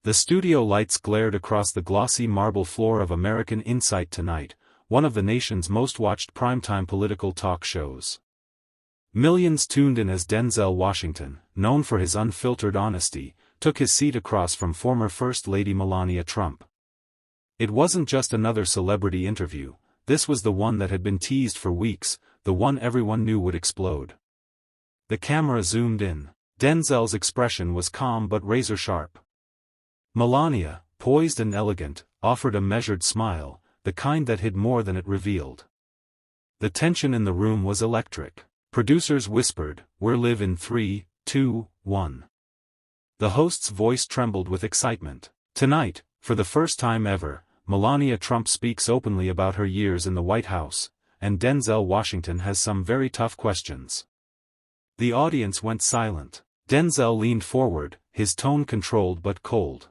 The studio lights glared across the glossy marble floor of American Insight Tonight, one of the nation's most watched primetime political talk shows. Millions tuned in as Denzel Washington, known for his unfiltered honesty, took his seat across from former First Lady Melania Trump. It wasn't just another celebrity interview, this was the one that had been teased for weeks, the one everyone knew would explode. The camera zoomed in. Denzel's expression was calm but razor-sharp. Melania, poised and elegant, offered a measured smile, the kind that hid more than it revealed. The tension in the room was electric. Producers whispered, "We're live in 3, 2, 1. The host's voice trembled with excitement. Tonight, for the first time ever, Melania Trump speaks openly about her years in the White House, and Denzel Washington has some very tough questions. The audience went silent. Denzel leaned forward, his tone controlled but cold.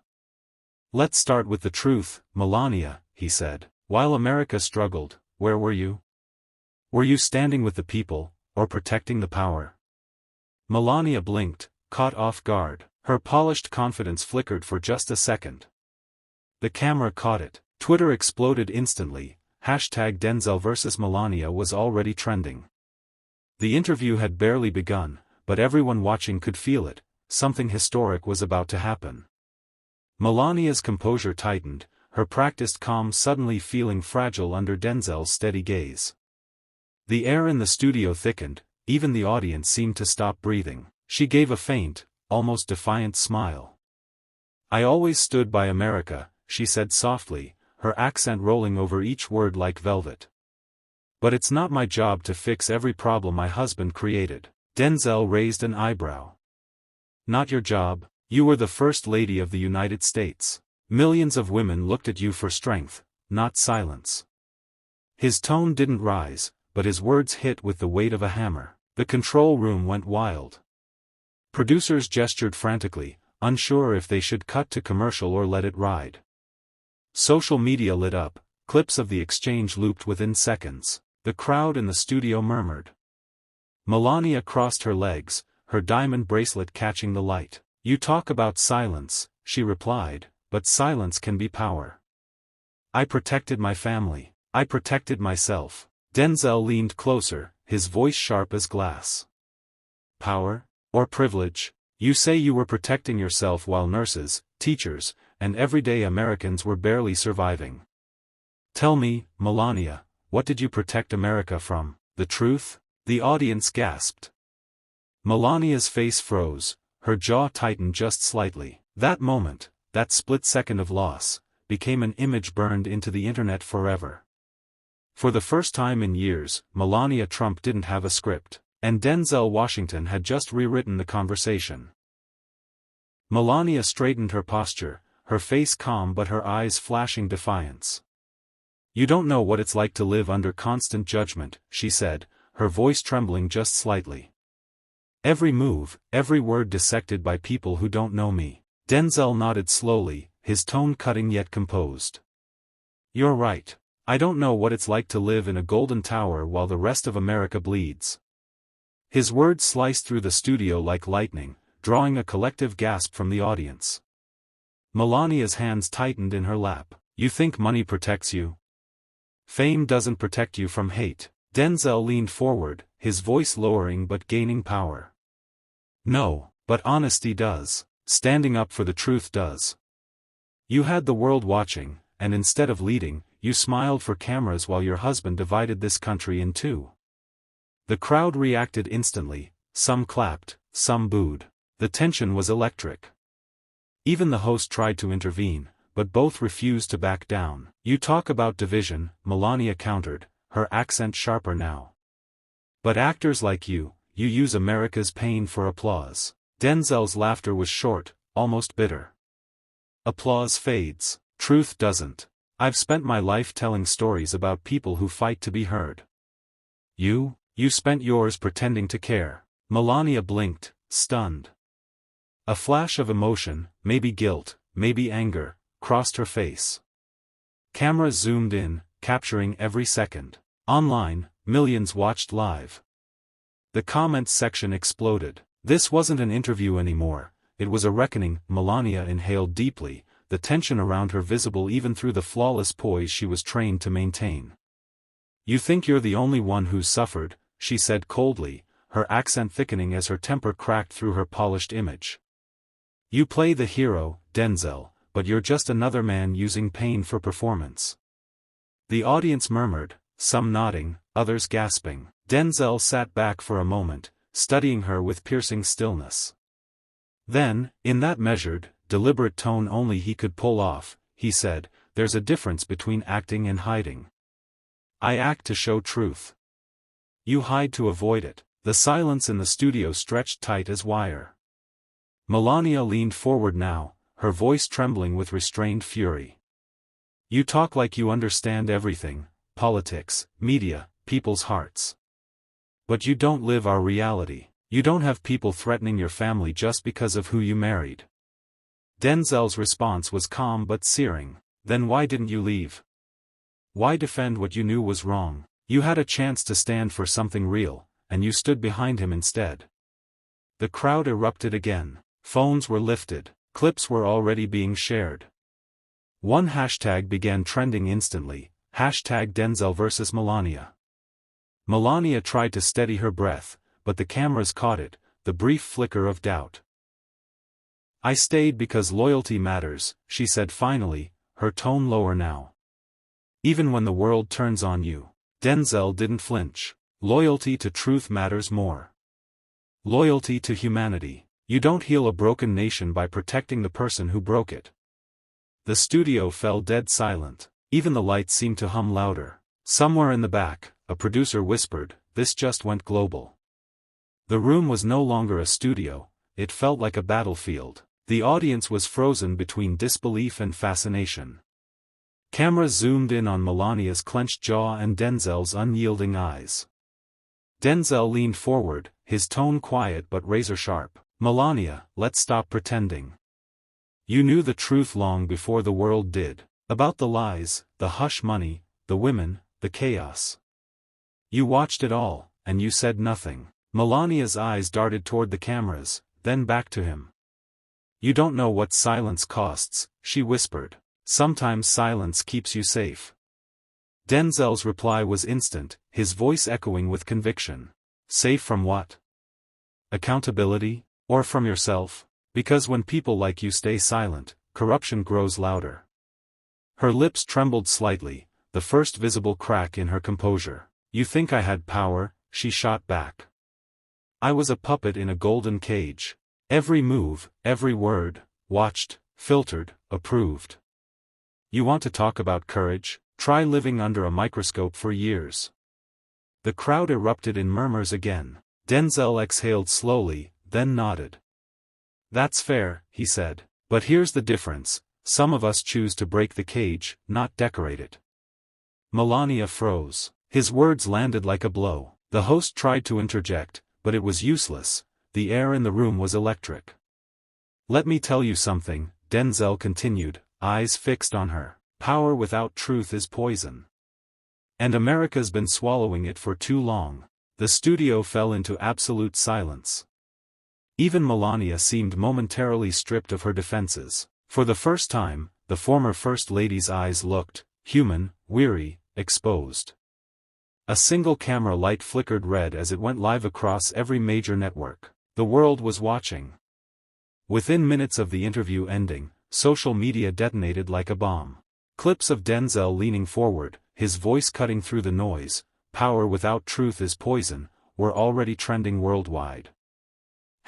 "Let's start with the truth, Melania," he said. "While America struggled, where were you? Were you standing with the people, or protecting the power?" Melania blinked, caught off guard. Her polished confidence flickered for just a second. The camera caught it. Twitter exploded instantly. #Denzel vs Melania was already trending. The interview had barely begun, but everyone watching could feel it. Something historic was about to happen. Melania's composure tightened, her practiced calm suddenly feeling fragile under Denzel's steady gaze. The air in the studio thickened, even the audience seemed to stop breathing. She gave a faint, almost defiant smile. "I always stood by America," she said softly, her accent rolling over each word like velvet. "But it's not my job to fix every problem my husband created." Denzel raised an eyebrow. "Not your job? You were the First Lady of the United States. Millions of women looked at you for strength, not silence." His tone didn't rise, but his words hit with the weight of a hammer. The control room went wild. Producers gestured frantically, unsure if they should cut to commercial or let it ride. Social media lit up, clips of the exchange looped within seconds. The crowd in the studio murmured. Melania crossed her legs, her diamond bracelet catching the light. "You talk about silence," she replied, "but silence can be power. I protected my family. I protected myself." Denzel leaned closer, his voice sharp as glass. "Power? Or privilege? You say you were protecting yourself while nurses, teachers, and everyday Americans were barely surviving. Tell me, Melania, what did you protect America from? The truth?" The audience gasped. Melania's face froze, her jaw tightened just slightly. That moment, that split second of loss, became an image burned into the internet forever. For the first time in years, Melania Trump didn't have a script, and Denzel Washington had just rewritten the conversation. Melania straightened her posture, her face calm but her eyes flashing defiance. "You don't know what it's like to live under constant judgment," she said, her voice trembling just slightly. "Every move, every word dissected by people who don't know me." Denzel nodded slowly, his tone cutting yet composed. "You're right. I don't know what it's like to live in a golden tower while the rest of America bleeds." His words sliced through the studio like lightning, drawing a collective gasp from the audience. Melania's hands tightened in her lap. "You think money protects you? Fame doesn't protect you from hate." Denzel leaned forward, his voice lowering but gaining power. "No, but honesty does. Standing up for the truth does. You had the world watching, and instead of leading, you smiled for cameras while your husband divided this country in two." The crowd reacted instantly, some clapped, some booed. The tension was electric. Even the host tried to intervene, but both refused to back down. "You talk about division," Melania countered, her accent sharper now. "But actors like you use America's pain for applause." Denzel's laughter was short, almost bitter. "Applause fades. Truth doesn't. I've spent my life telling stories about people who fight to be heard. You spent yours pretending to care." Melania blinked, stunned. A flash of emotion, maybe guilt, maybe anger, crossed her face. Cameras zoomed in, capturing every second. Online, millions watched live. The comments section exploded. This wasn't an interview anymore, it was a reckoning. Melania inhaled deeply, the tension around her visible even through the flawless poise she was trained to maintain. "You think you're the only one who's suffered," she said coldly, her accent thickening as her temper cracked through her polished image. "You play the hero, Denzel, but you're just another man using pain for performance." The audience murmured, some nodding, others gasping. Denzel sat back for a moment, studying her with piercing stillness. Then, in that measured, deliberate tone only he could pull off, he said, "There's a difference between acting and hiding. I act to show truth. You hide to avoid it." The silence in the studio stretched tight as wire. Melania leaned forward now, her voice trembling with restrained fury. "You talk like you understand everything, politics, media, people's hearts. But you don't live our reality. You don't have people threatening your family just because of who you married." Denzel's response was calm but searing. "Then why didn't you leave? Why defend what you knew was wrong? You had a chance to stand for something real, and you stood behind him instead." The crowd erupted again. Phones were lifted. Clips were already being shared. One hashtag began trending instantly, #Denzel versus Melania. Melania tried to steady her breath, but the cameras caught it, the brief flicker of doubt. "I stayed because loyalty matters," she said finally, her tone lower now. "Even when the world turns on you." Denzel didn't flinch. "Loyalty to truth matters more. Loyalty to humanity. You don't heal a broken nation by protecting the person who broke it." The studio fell dead silent. Even the lights seemed to hum louder. Somewhere in the back, a producer whispered, "This just went global." The room was no longer a studio, it felt like a battlefield. The audience was frozen between disbelief and fascination. Cameras zoomed in on Melania's clenched jaw and Denzel's unyielding eyes. Denzel leaned forward, his tone quiet but razor-sharp. "Melania, let's stop pretending. You knew the truth long before the world did. About the lies, the hush money, the women, the chaos. You watched it all, and you said nothing." Melania's eyes darted toward the cameras, then back to him. "You don't know what silence costs," she whispered. "Sometimes silence keeps you safe." Denzel's reply was instant, his voice echoing with conviction. "Safe from what? Accountability? Or from yourself? Because when people like you stay silent, corruption grows louder." Her lips trembled slightly, the first visible crack in her composure. "You think I had power?" she shot back. "I was a puppet in a golden cage. Every move, every word, watched, filtered, approved. You want to talk about courage? Try living under a microscope for years." The crowd erupted in murmurs again. Denzel exhaled slowly, then nodded. "That's fair," he said. "But here's the difference, some of us choose to break the cage, not decorate it." Melania froze. His words landed like a blow. The host tried to interject, but it was useless, the air in the room was electric. "Let me tell you something," Denzel continued, eyes fixed on her. "Power without truth is poison. And America's been swallowing it for too long." The studio fell into absolute silence. Even Melania seemed momentarily stripped of her defenses. For the first time, the former First Lady's eyes looked human, weary, exposed. A single camera light flickered red as it went live across every major network. The world was watching. Within minutes of the interview ending, social media detonated like a bomb. Clips of Denzel leaning forward, his voice cutting through the noise, "Power without truth is poison," were already trending worldwide.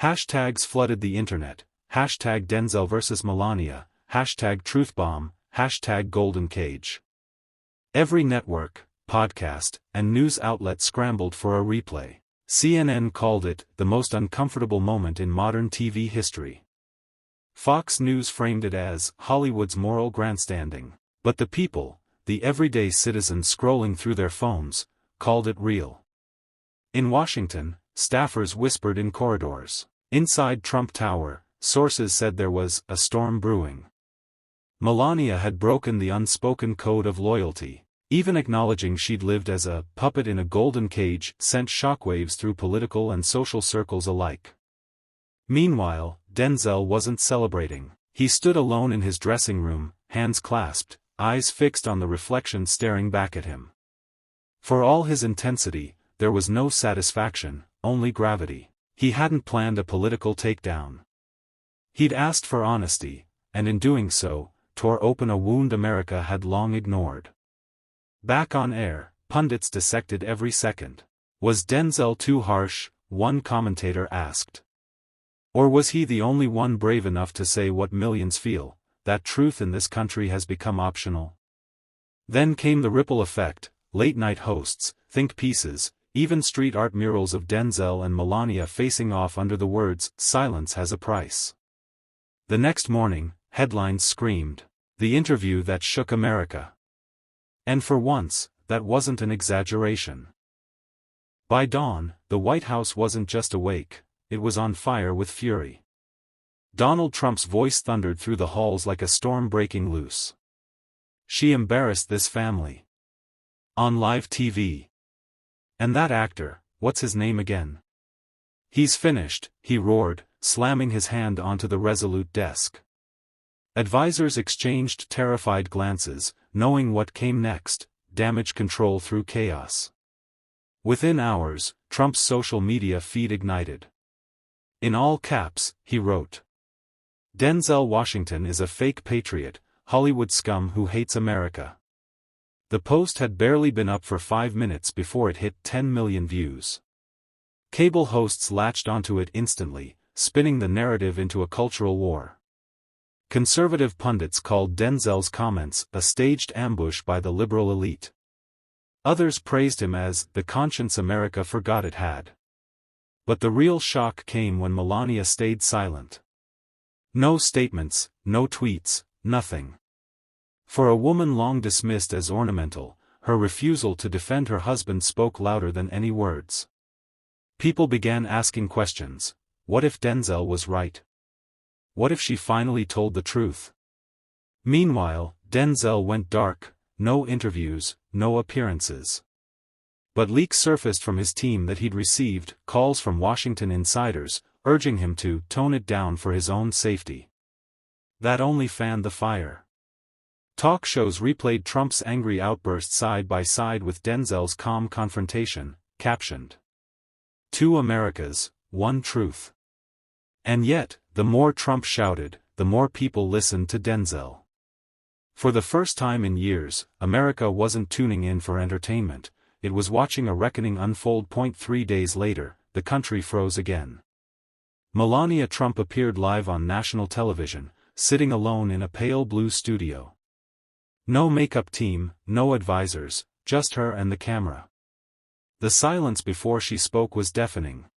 Hashtags flooded the internet, #Denzel versus Melania, #truthbomb, #golden cage. Every network, podcast, and news outlet scrambled for a replay. CNN called it the most uncomfortable moment in modern TV history. Fox News framed it as Hollywood's moral grandstanding. But the people, the everyday citizens scrolling through their phones, called it real. In Washington, staffers whispered in corridors. Inside Trump Tower, sources said there was a storm brewing. Melania had broken the unspoken code of loyalty. Even acknowledging she'd lived as a puppet in a golden cage sent shockwaves through political and social circles alike. Meanwhile, Denzel wasn't celebrating. He stood alone in his dressing room, hands clasped, eyes fixed on the reflection staring back at him. For all his intensity, there was no satisfaction, only gravity. He hadn't planned a political takedown. He'd asked for honesty, and in doing so, tore open a wound America had long ignored. Back on air, pundits dissected every second. Was Denzel too harsh? One commentator asked. Or was he the only one brave enough to say what millions feel, that truth in this country has become optional? Then came the ripple effect, late-night hosts, think pieces, even street art murals of Denzel and Melania facing off under the words, "Silence has a price." The next morning, headlines screamed, "The interview that shook America." And for once, that wasn't an exaggeration. By dawn, the White House wasn't just awake, it was on fire with fury. Donald Trump's voice thundered through the halls like a storm breaking loose. "She embarrassed this family." On live TV. "And that actor, what's his name again? He's finished," he roared, slamming his hand onto the resolute desk. Advisors exchanged terrified glances, knowing what came next, damage control through chaos. Within hours, Trump's social media feed ignited. In all caps, he wrote, "Denzel Washington is a fake patriot, Hollywood scum who hates America." The post had barely been up for 5 minutes before it hit 10 million views. Cable hosts latched onto it instantly, spinning the narrative into a cultural war. Conservative pundits called Denzel's comments a staged ambush by the liberal elite. Others praised him as the conscience America forgot it had. But the real shock came when Melania stayed silent. No statements, no tweets, nothing. For a woman long dismissed as ornamental, her refusal to defend her husband spoke louder than any words. People began asking questions. What if Denzel was right? What if she finally told the truth? Meanwhile, Denzel went dark, no interviews, no appearances. But leaks surfaced from his team that he'd received calls from Washington insiders, urging him to tone it down for his own safety. That only fanned the fire. Talk shows replayed Trump's angry outburst side by side with Denzel's calm confrontation, captioned, "Two Americas, one truth." And yet, the more Trump shouted, the more people listened to Denzel. For the first time in years, America wasn't tuning in for entertainment, it was watching a reckoning unfold. 3 days later, the country froze again. Melania Trump appeared live on national television, sitting alone in a pale blue studio. No makeup team, no advisors, just her and the camera. The silence before she spoke was deafening.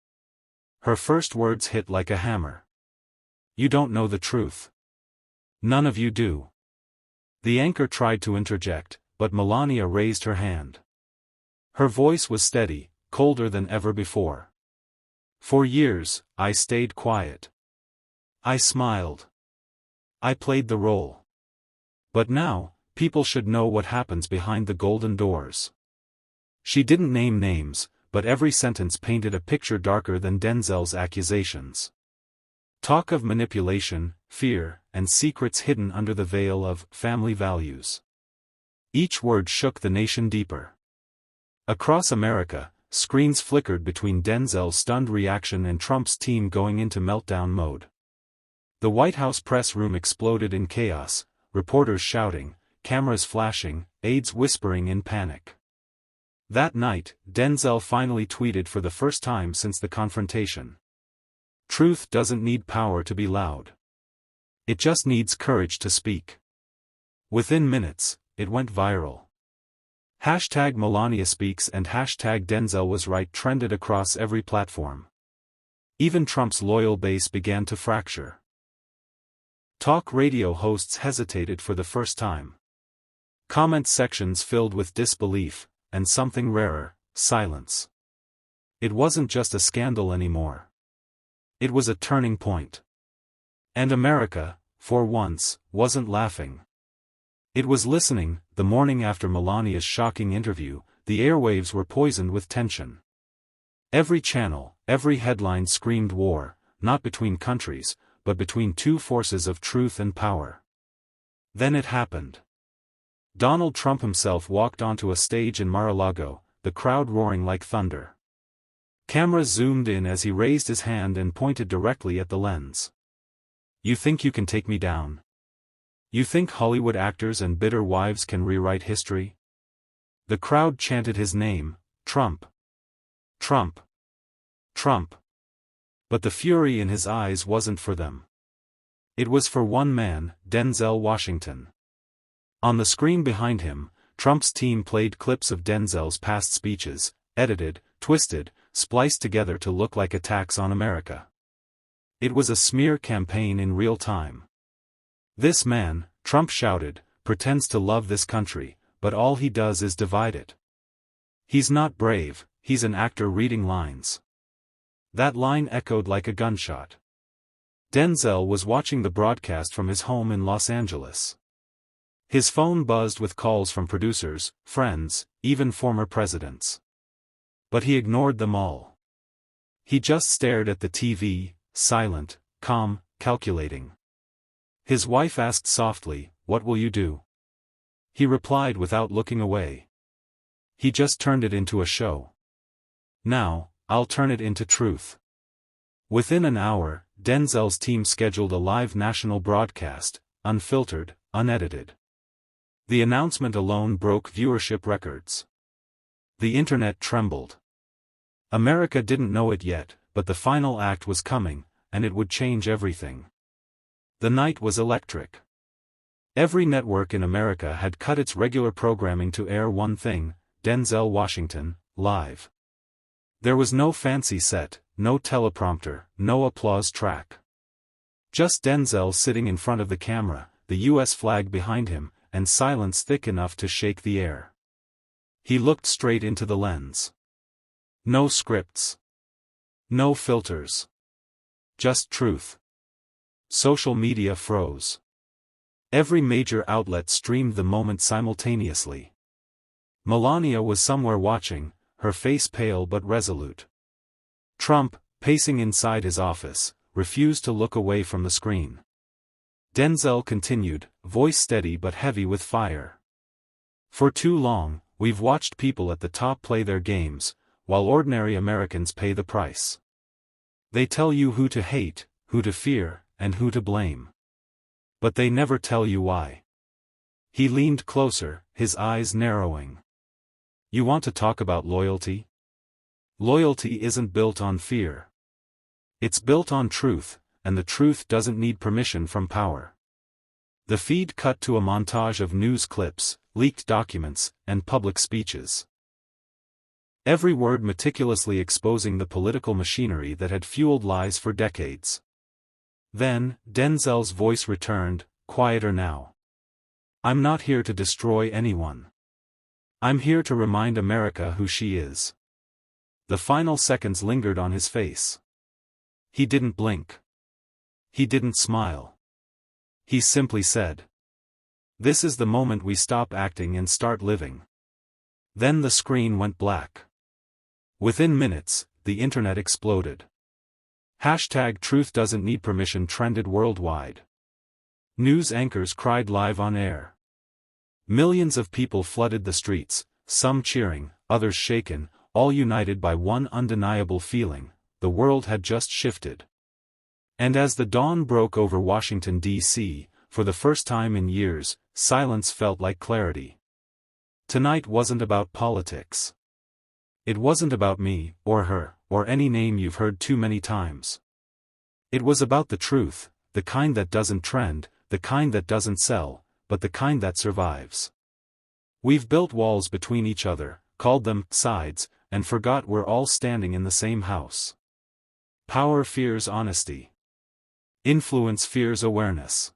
Her first words hit like a hammer. "You don't know the truth. None of you do." The anchor tried to interject, but Melania raised her hand. Her voice was steady, colder than ever before. "For years, I stayed quiet. I smiled. I played the role. But now, people should know what happens behind the golden doors." She didn't name names, but every sentence painted a picture darker than Denzel's accusations. Talk of manipulation, fear, and secrets hidden under the veil of family values. Each word shook the nation deeper. Across America, screens flickered between Denzel's stunned reaction and Trump's team going into meltdown mode. The White House press room exploded in chaos, reporters shouting, cameras flashing, aides whispering in panic. That night, Denzel finally tweeted for the first time since the confrontation. "Truth doesn't need power to be loud. It just needs courage to speak." Within minutes, it went viral. Hashtag Melania Speaks and hashtag Denzel Was Right trended across every platform. Even Trump's loyal base began to fracture. Talk radio hosts hesitated for the first time. Comment sections filled with disbelief, and something rarer, silence. It wasn't just a scandal anymore. It was a turning point. And America, for once, wasn't laughing. It was listening. The morning after Melania's shocking interview, the airwaves were poisoned with tension. Every channel, every headline screamed war, not between countries, but between two forces of truth and power. Then it happened. Donald Trump himself walked onto a stage in Mar-a-Lago, the crowd roaring like thunder. Cameras zoomed in as he raised his hand and pointed directly at the lens. "You think you can take me down? You think Hollywood actors and bitter wives can rewrite history?" The crowd chanted his name, Trump. Trump. Trump. But the fury in his eyes wasn't for them. It was for one man, Denzel Washington. On the screen behind him, Trump's team played clips of Denzel's past speeches, edited, twisted, spliced together to look like attacks on America. It was a smear campaign in real time. "This man," Trump shouted, "pretends to love this country, but all he does is divide it. He's not brave, he's an actor reading lines." That line echoed like a gunshot. Denzel was watching the broadcast from his home in Los Angeles. His phone buzzed with calls from producers, friends, even former presidents. But he ignored them all. He just stared at the TV, silent, calm, calculating. His wife asked softly, "What will you do?" He replied without looking away. "He just turned it into a show. Now, I'll turn it into truth." Within an hour, Denzel's team scheduled a live national broadcast, unfiltered, unedited. The announcement alone broke viewership records. The internet trembled. America didn't know it yet, but the final act was coming, and it would change everything. The night was electric. Every network in America had cut its regular programming to air one thing: Denzel Washington, live. There was no fancy set, no teleprompter, no applause track. Just Denzel sitting in front of the camera, the US flag behind him, and silence thick enough to shake the air. He looked straight into the lens. No scripts. No filters. Just truth. Social media froze. Every major outlet streamed the moment simultaneously. Melania was somewhere watching, her face pale but resolute. Trump, pacing inside his office, refused to look away from the screen. Denzel continued, voice steady but heavy with fire. "For too long, we've watched people at the top play their games, while ordinary Americans pay the price. They tell you who to hate, who to fear, and who to blame. But they never tell you why." He leaned closer, his eyes narrowing. "You want to talk about loyalty? Loyalty isn't built on fear. It's built on truth, and the truth doesn't need permission from power." The feed cut to a montage of news clips, leaked documents, and public speeches. Every word meticulously exposing the political machinery that had fueled lies for decades. Then, Denzel's voice returned, quieter now. "I'm not here to destroy anyone. I'm here to remind America who she is." The final seconds lingered on his face. He didn't blink. He didn't smile. He simply said, "This is the moment we stop acting and start living." Then the screen went black. Within minutes, the internet exploded. #Truth doesn't need permission trended worldwide. News anchors cried live on air. Millions of people flooded the streets, some cheering, others shaken, all united by one undeniable feeling: the world had just shifted. And as the dawn broke over Washington, D.C., for the first time in years, silence felt like clarity. Tonight wasn't about politics. It wasn't about me, or her, or any name you've heard too many times. It was about the truth, the kind that doesn't trend, the kind that doesn't sell, but the kind that survives. We've built walls between each other, called them sides, and forgot we're all standing in the same house. Power fears honesty. Influence fears awareness.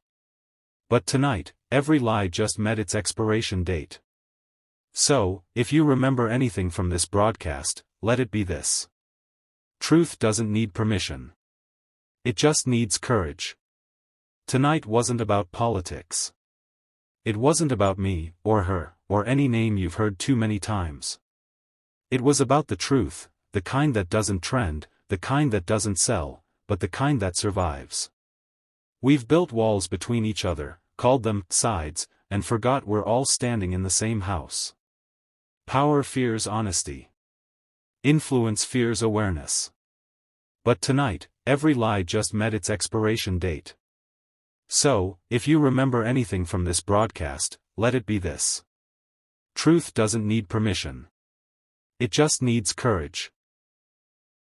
But tonight, every lie just met its expiration date. So, if you remember anything from this broadcast, let it be this: truth doesn't need permission. It just needs courage. Tonight wasn't about politics. It wasn't about me, or her, or any name you've heard too many times. It was about the truth, the kind that doesn't trend, the kind that doesn't sell, but the kind that survives. We've built walls between each other, called them sides, and forgot we're all standing in the same house. Power fears honesty. Influence fears awareness. But tonight, every lie just met its expiration date. So, if you remember anything from this broadcast, let it be this. Truth doesn't need permission. It just needs courage.